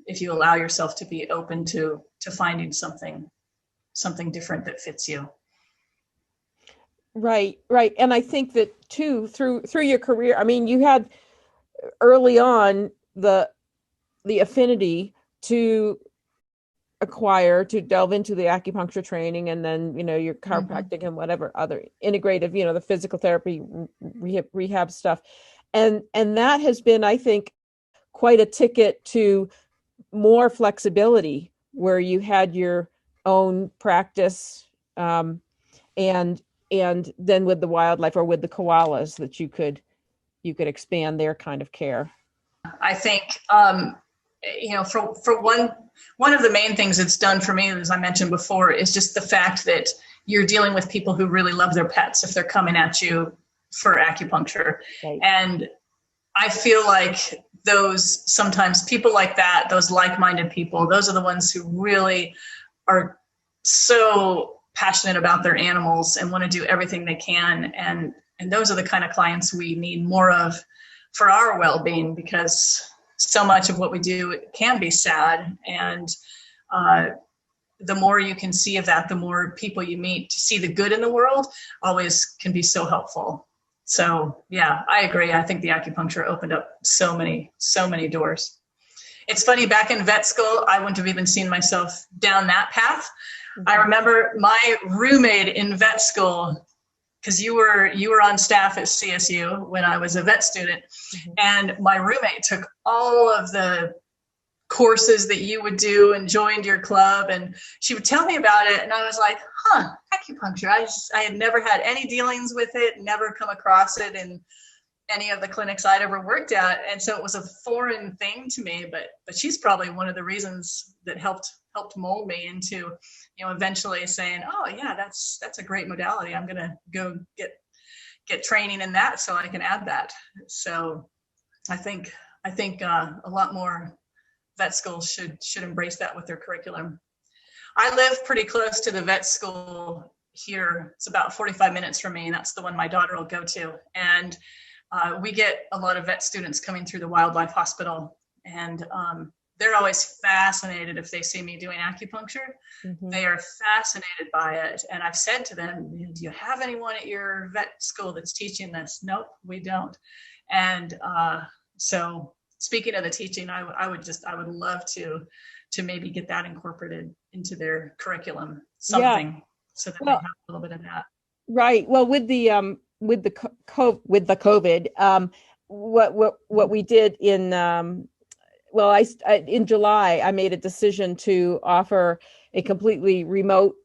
if you allow yourself to be open to finding something different that fits you. Right. And I think that too, through your career, I mean, you had early on the affinity to delve into the acupuncture training, and then your chiropractic and whatever other integrative, the physical therapy, rehab stuff, and that has been, I think, quite a ticket to more flexibility, where you had your own practice, and then with the wildlife or with the koalas that you could expand their kind of care. I think for one of the main things it's done for me, as I mentioned before, is just the fact that you're dealing with people who really love their pets if they're coming at you for acupuncture. Right. And I feel like sometimes people like that, those like-minded people, those are the ones who really are so passionate about their animals and want to do everything they can. And those are the kind of clients we need more of for our well-being, because so much of what we do can be sad. And the more you can see of that, the more people you meet to see the good in the world always can be so helpful. So yeah, I agree. I think the acupuncture opened up so many doors. It's funny, back in vet school, I wouldn't have even seen myself down that path. Mm-hmm. I remember my roommate in vet school, because you were on staff at CSU when I was a vet student, mm-hmm. and my roommate took all of the courses that you would do and joined your club, and she would tell me about it, and I was like, acupuncture. I had never had any dealings with it, never come across it in any of the clinics I'd ever worked at, and so it was a foreign thing to me, but she's probably one of the reasons that helped mold me into eventually saying, oh yeah, that's a great modality. I'm gonna go get training in that so I can add that. So I think a lot more vet schools should embrace that with their curriculum. I live pretty close to the vet school here. It's about 45 minutes from me, and that's the one my daughter will go to. And we get a lot of vet students coming through the wildlife hospital, and they're always fascinated if they see me doing acupuncture. Mm-hmm. They are fascinated by it. And I've said to them, do you have anyone at your vet school that's teaching this? Nope, we don't. And so speaking of the teaching, I would love to maybe get that incorporated into their curriculum, something, so that they have a little bit of that. Right. Well, with the with the with the COVID, what we did in well, in July, I made a decision to offer a completely remote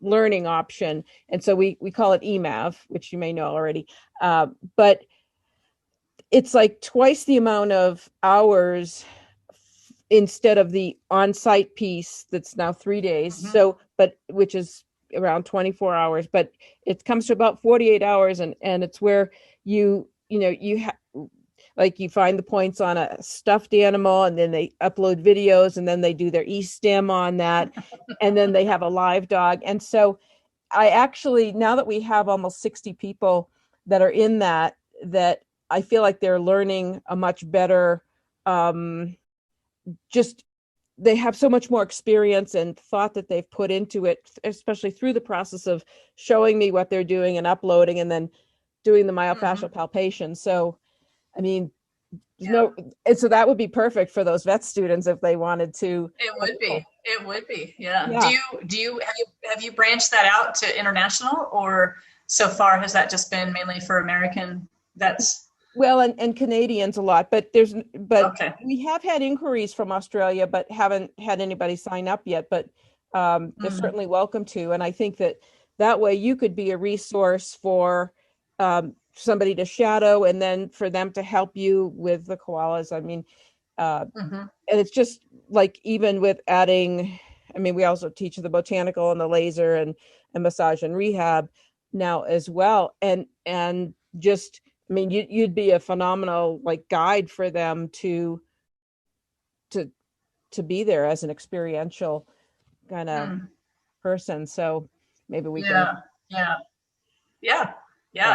learning option, and so we call it EMAV, which you may know already. But it's like twice the amount of hours instead of the on-site piece that's now 3 days. Mhm. So, but which is around 24 hours, but it comes to about 48 hours, and it's where like you find the points on a stuffed animal, and then they upload videos, and then they do their eSTEM on that, and then they have a live dog. And so I actually, now that we have almost 60 people that are in that I feel like they're learning a much better, just they have so much more experience and thought that they've put into it, especially through the process of showing me what they're doing and uploading and then doing the myofascial palpation. So, I mean, and so that would be perfect for those vet students if they wanted to. It would be. It would be. Yeah. Yeah. Have you branched that out to international, or so far has that just been mainly for American vets? Well, and Canadians a lot, but Okay. we have had inquiries from Australia, but haven't had anybody sign up yet. But they're certainly welcome to, and I think that way you could be a resource for somebody to shadow, and then for them to help you with the koalas. I mean, and it's just like, even with adding, I mean, we also teach the botanical and the laser and massage and rehab now as well, and just, I mean, you'd be a phenomenal like guide for them to be there as an experiential kind of person. So maybe we can. Yeah,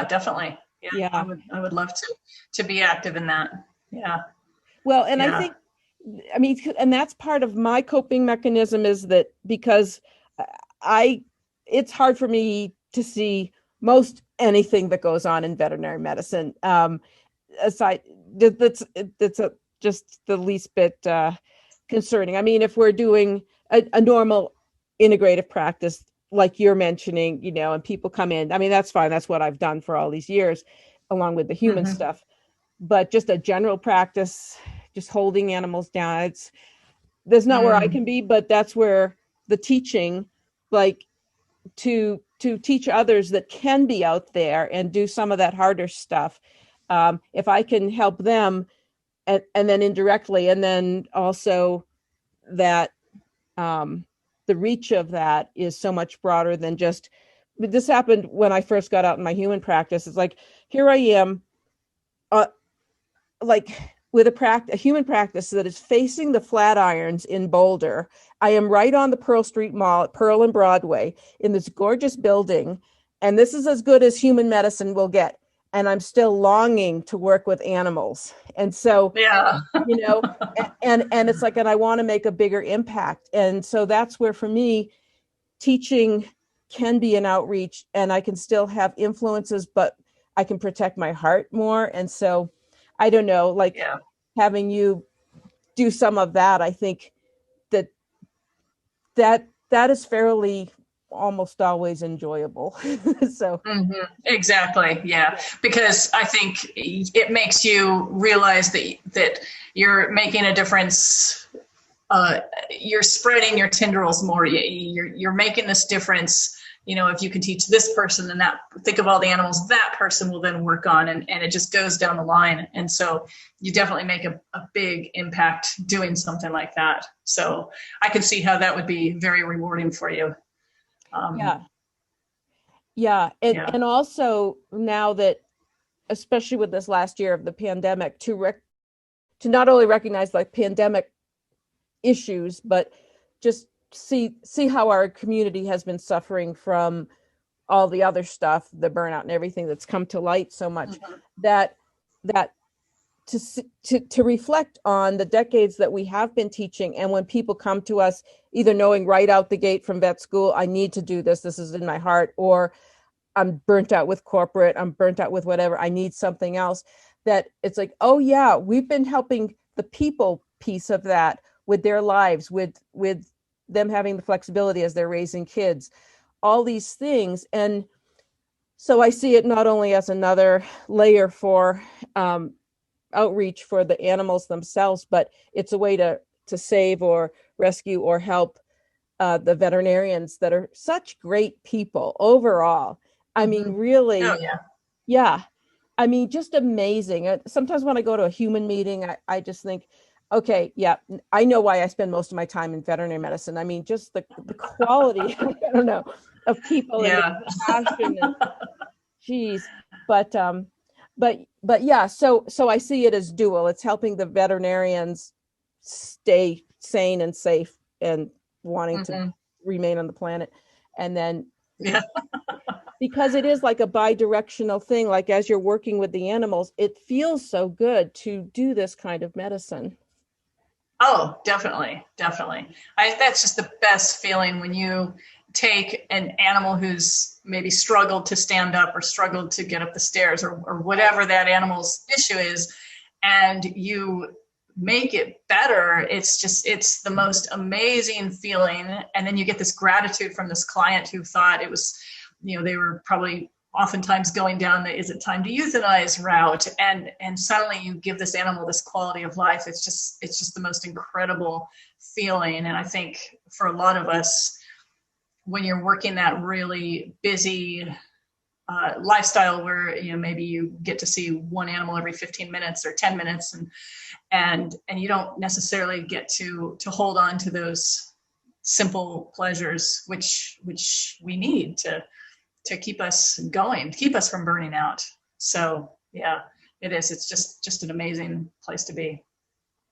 definitely. Yeah. I would love to be active in that. Yeah. Well, and I think, I mean, and that's part of my coping mechanism, is that because it's hard for me to see most anything that goes on in veterinary medicine. Aside, that's just the least bit concerning. I mean, if we're doing a normal integrative practice, like you're mentioning, and people come in, I mean, that's fine. That's what I've done for all these years, along with the human stuff. But just a general practice, just holding animals down, that's not where I can be, but that's where the teaching, like to teach others that can be out there and do some of that harder stuff. If I can help them, and then indirectly, and then also that the reach of that is so much broader than just, this happened when I first got out in my human practice. It's like, here I am, like with a human practice that is facing the Flatirons in Boulder. I am right on the Pearl Street Mall at Pearl and Broadway in this gorgeous building. And this is as good as human medicine will get. And I'm still longing to work with animals. And so, and it's like, and I want to make a bigger impact. And so that's where, for me, teaching can be an outreach, and I can still have influences, but I can protect my heart more. And so, I don't know, like having you do some of that, I think that is fairly almost always enjoyable. So exactly. Yeah. Because I think it makes you realize that you're making a difference. You're spreading your tendrils more. You're making this difference. If you can teach this person, then think of all the animals that person will then work on, and it just goes down the line. And so you definitely make a big impact doing something like that. So I can see how that would be very rewarding for you. And also, now that, especially with this last year of the pandemic, to not only recognize like pandemic issues, but just see how our community has been suffering from all the other stuff, the burnout and everything that's come to light so much, that to reflect on the decades that we have been teaching. And when people come to us, either knowing right out the gate from vet school, I need to do this is in my heart, or I'm burnt out with corporate, I'm burnt out with whatever, I need something else, that it's like, oh yeah, we've been helping the people piece of that with their lives, with them having the flexibility as they're raising kids, all these things. And So I see it not only as another layer for outreach for the animals themselves, but it's a way to save or rescue or help the veterinarians that are such great people overall. I mean, really, Oh, yeah. yeah. I mean, just amazing. Sometimes when I go to a human meeting, I just think, okay, yeah, I know why I spend most of my time in veterinary medicine. I mean, just the quality, I don't know, of people and Yeah. the passion and geez. But yeah, so I see it as dual. It's helping the veterinarians stay sane and safe and wanting to remain on the planet. And then Yeah. because it is like a bi-directional thing, like as you're working with the animals, it feels so good to do this kind of medicine. Oh, definitely, definitely. That's just the best feeling when you take an animal who's maybe struggled to stand up or struggled to get up the stairs or whatever that animal's issue is, and you make it better. It's the most amazing feeling. And then you get this gratitude from this client who thought it was, they were probably oftentimes going down the is it time to euthanize route, and suddenly you give this animal this quality of life. It's just the most incredible feeling. And I think for a lot of us, when you're working that really busy lifestyle where maybe you get to see one animal every 15 minutes or 10 minutes, and you don't necessarily get to hold on to those simple pleasures which we need to keep us going, keep us from burning out. So yeah, it is. It's just an amazing place to be.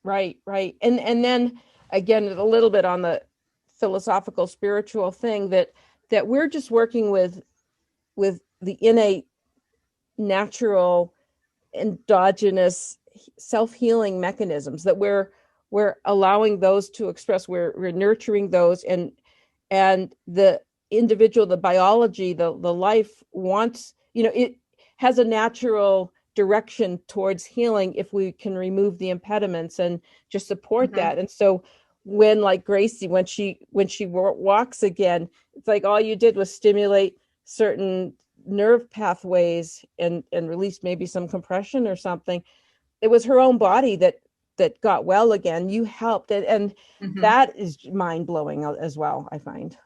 Right. And then again, a little bit on the philosophical, spiritual thing that we're just working with the innate, natural, endogenous self-healing mechanisms that we're allowing those to express. We're nurturing those, and the individual, the biology, the life wants, it has a natural direction towards healing if we can remove the impediments and just support that. And so when, like Gracie, when she walks again, it's like all you did was stimulate certain nerve pathways and release maybe some compression or something. It was her own body that got well again. You helped it, and that is mind-blowing as well, I find.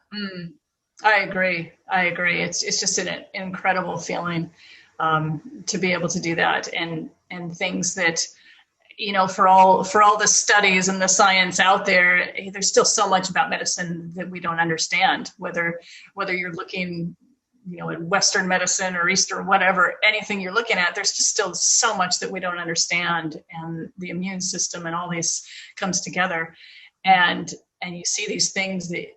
I agree. It's just an incredible feeling to be able to do that, and things that, for all the studies and the science out there, there's still so much about medicine that we don't understand, whether you're looking, in Western medicine or Eastern, whatever, anything you're looking at, there's just still so much that we don't understand. And the immune system and all this comes together, and you see these things that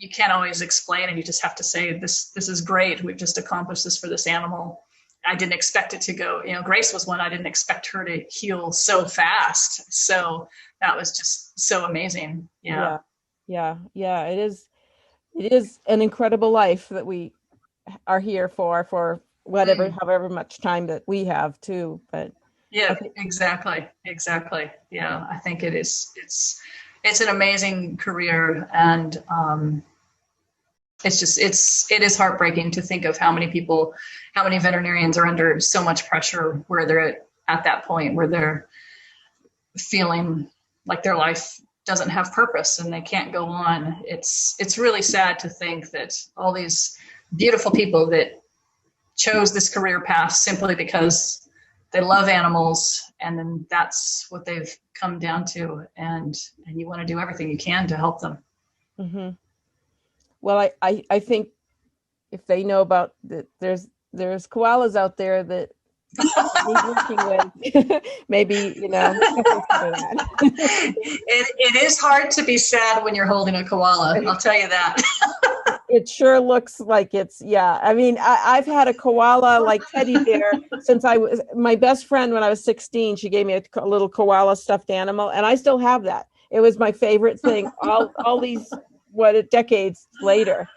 you can't always explain, and you just have to say, this is great. We've just accomplished this for this animal. I didn't expect it to go, Grace was one, I didn't expect her to heal so fast. So that was just so amazing. Yeah. It is an incredible life that we are here for whatever, however much time that we have too. But yeah, exactly. Yeah. I think it is. It's an amazing career, and it is heartbreaking to think of how many veterinarians are under so much pressure where they're at that point where they're feeling like their life doesn't have purpose and they can't go on. It's really sad to think that all these beautiful people that chose this career path simply because they love animals, and then that's what they've come down to, and you want to do everything you can to help them. Well, I think if they know about that, there's koalas out there that working with, maybe, it is hard to be sad when you're holding a koala. I'll tell you that. It sure looks like it's, yeah. I mean, I've had a koala, like teddy bear, since my best friend when I was 16, she gave me a little koala stuffed animal, and I still have that. It was my favorite thing all these, decades later.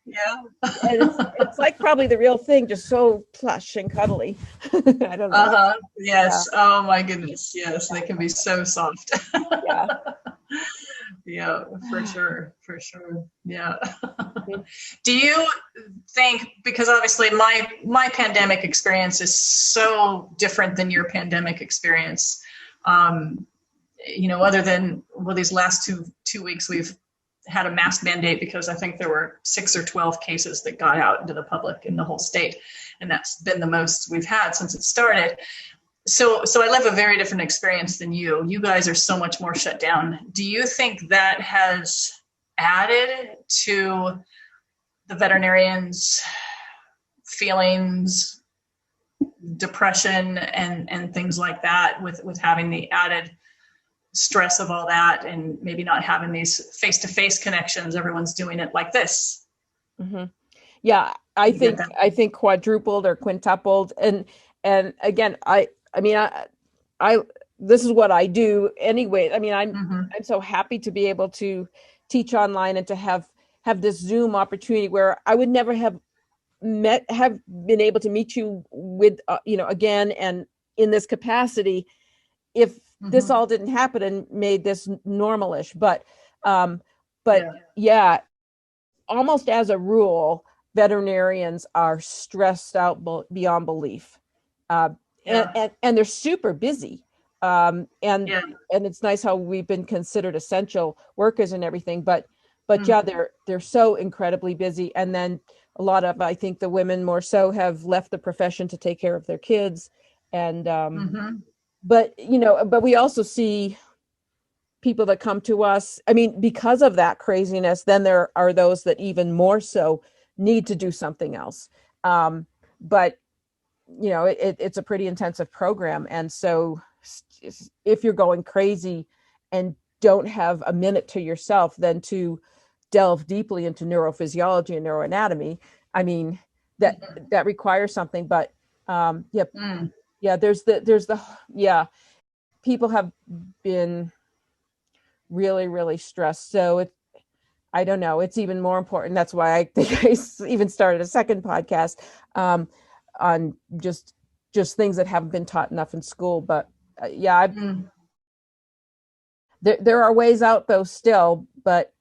Yeah. And it's like probably the real thing, just so plush and cuddly. I don't know. Yes. Yeah. Oh my goodness. Yes. They can be so soft. Yeah. Yeah, for sure, for sure. Yeah. Do you think, because obviously my pandemic experience is so different than your pandemic experience, other than, well, these last two weeks we've had a mask mandate because I think there were 6 or 12 cases that got out into the public in the whole state, and that's been the most we've had since it started. So I live a very different experience than you. You guys are so much more shut down. Do you think that has added to the veterinarians' feelings, depression, and things like that, with having the added stress of all that, and maybe not having these face-to-face connections? Everyone's doing it like this. Mm-hmm. Yeah, I think quadrupled or quintupled, and again, I this is what I do anyway. I mean, I'm so happy to be able to teach online and to have this Zoom opportunity where I would never have been able to meet you with again and in this capacity if this all didn't happen and made this normalish. But yeah, almost as a rule, veterinarians are stressed out beyond belief. And they're super busy. And it's nice how we've been considered essential workers and everything, but yeah, they're so incredibly busy. And then a lot of, I think the women more so have left the profession to take care of their kids. And, but we also see people that come to us. I mean, because of that craziness, then there are those that even more so need to do something else. But it's a pretty intensive program. And so if you're going crazy and don't have a minute to yourself, then to delve deeply into neurophysiology and neuroanatomy, I mean, that requires something. But people have been really, really stressed. So I don't know, it's even more important. That's why I think I even started a second podcast on just things that haven't been taught enough in school. But there are ways out though still, but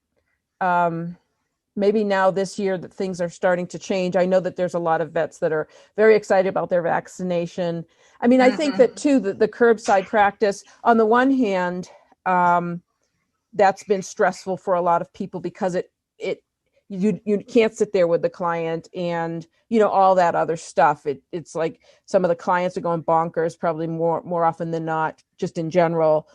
maybe now this year that things are starting to change. I know that there's a lot of vets that are very excited about their vaccination. I mean, I think that too, the curbside practice, on the one hand, that's been stressful for a lot of people because you can't sit there with the client and all that other stuff. It's like some of the clients are going bonkers, probably more often than not, just in general,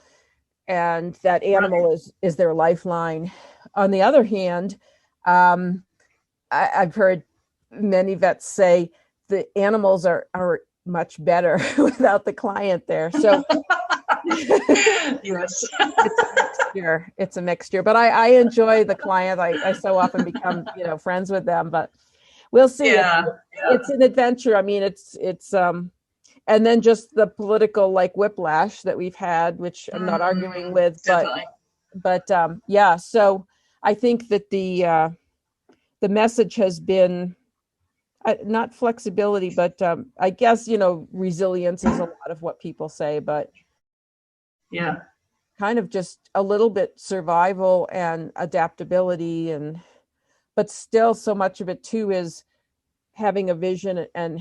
and that animal is their lifeline. On the other hand, I've heard many vets say the animals are much better without the client there. So yes, it's a mixture, but I enjoy the client. I so often become friends with them, but we'll see. It's an adventure. I mean, it's and then just the political whiplash that we've had, which I'm not arguing with, but so I think that the message has been not flexibility, but I guess resilience is a lot of what people say, but kind of just a little bit survival and adaptability, but still so much of it too is having a vision and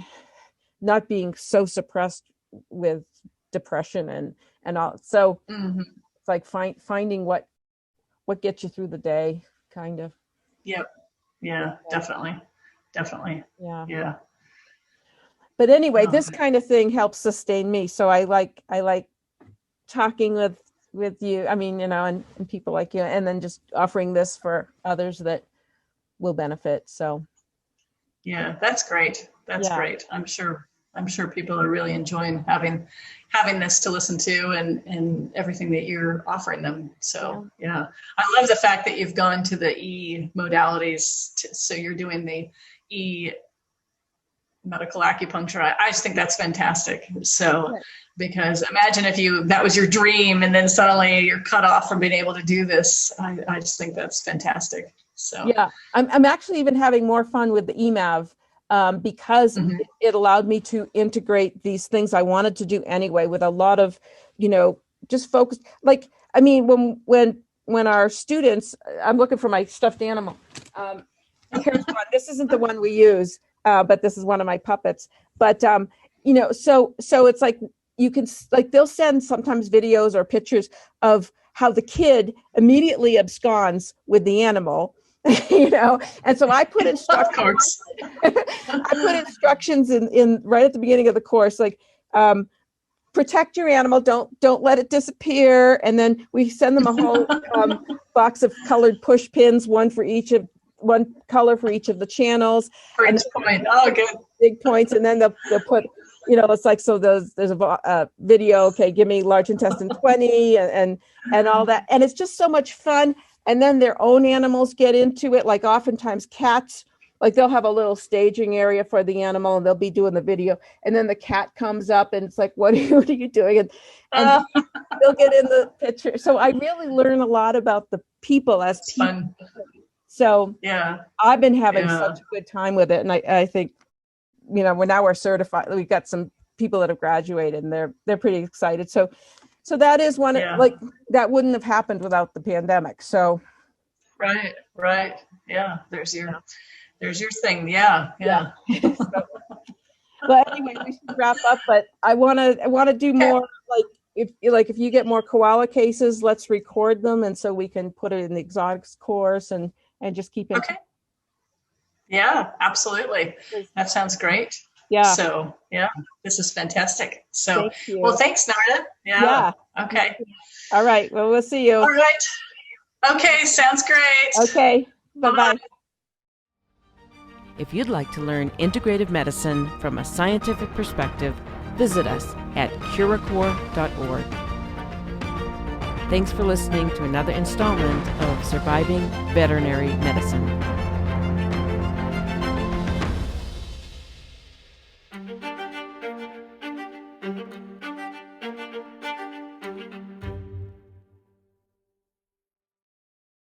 not being so suppressed with depression and all. So it's like finding what gets you through the day, kind of. Yep. Yeah, definitely. Yeah. But anyway, this kind of thing helps sustain me. So I like talking with you. I mean, and people like you, and then just offering this for others that will benefit. So yeah, that's great. That's great. I'm sure people are really enjoying having this to listen to and everything that you're offering them. So yeah, I love the fact that you've gone to the E modalities. So you're doing the E medical acupuncture. I just think that's fantastic. So, because imagine if that was your dream and then suddenly you're cut off from being able to do this. I just think that's fantastic. So yeah, I'm actually even having more fun with the EMAV because it allowed me to integrate these things I wanted to do anyway with a lot of, just focused. Like, I mean, when when our students, I'm looking for my stuffed animal. Here's one. This isn't the one we use, but this is one of my puppets. But so it's like you can like they'll send sometimes videos or pictures of how the kid immediately absconds with the animal. And so I put instructions. I put instructions in right at the beginning of the course, like protect your animal, don't let it disappear. And then we send them a whole box of colored push pins, one color for each of the channels. For each point. Oh, good. Big points, and then they'll put, it's like, so there's a video. Okay, give me large intestine 20 and all that, and it's just so much fun. And then their own animals get into it. Like oftentimes cats, like they'll have a little staging area for the animal and they'll be doing the video. And then the cat comes up and it's like, what are you doing? And they'll get in the picture. So I really learn a lot about the people as people. Fun. So yeah, I've been having such a good time with it. And I think, we're certified. We've got some people that have graduated and they're pretty excited. So that is one, like that wouldn't have happened without the pandemic. So. Right. Yeah. There's your thing. Yeah. But anyway, we should wrap up, but I want to do more, if you get more koala cases, let's record them. And so we can put it in the exotics course and just keep it. Okay. Yeah, absolutely. That sounds great. Yeah. So this is fantastic. So, well, thanks, Narda. Yeah. Okay. All right. Well, we'll see you. All right. Okay. Sounds great. Okay. Bye-bye. If you'd like to learn integrative medicine from a scientific perspective, visit us at curacor.org. Thanks for listening to another installment of Surviving Veterinary Medicine.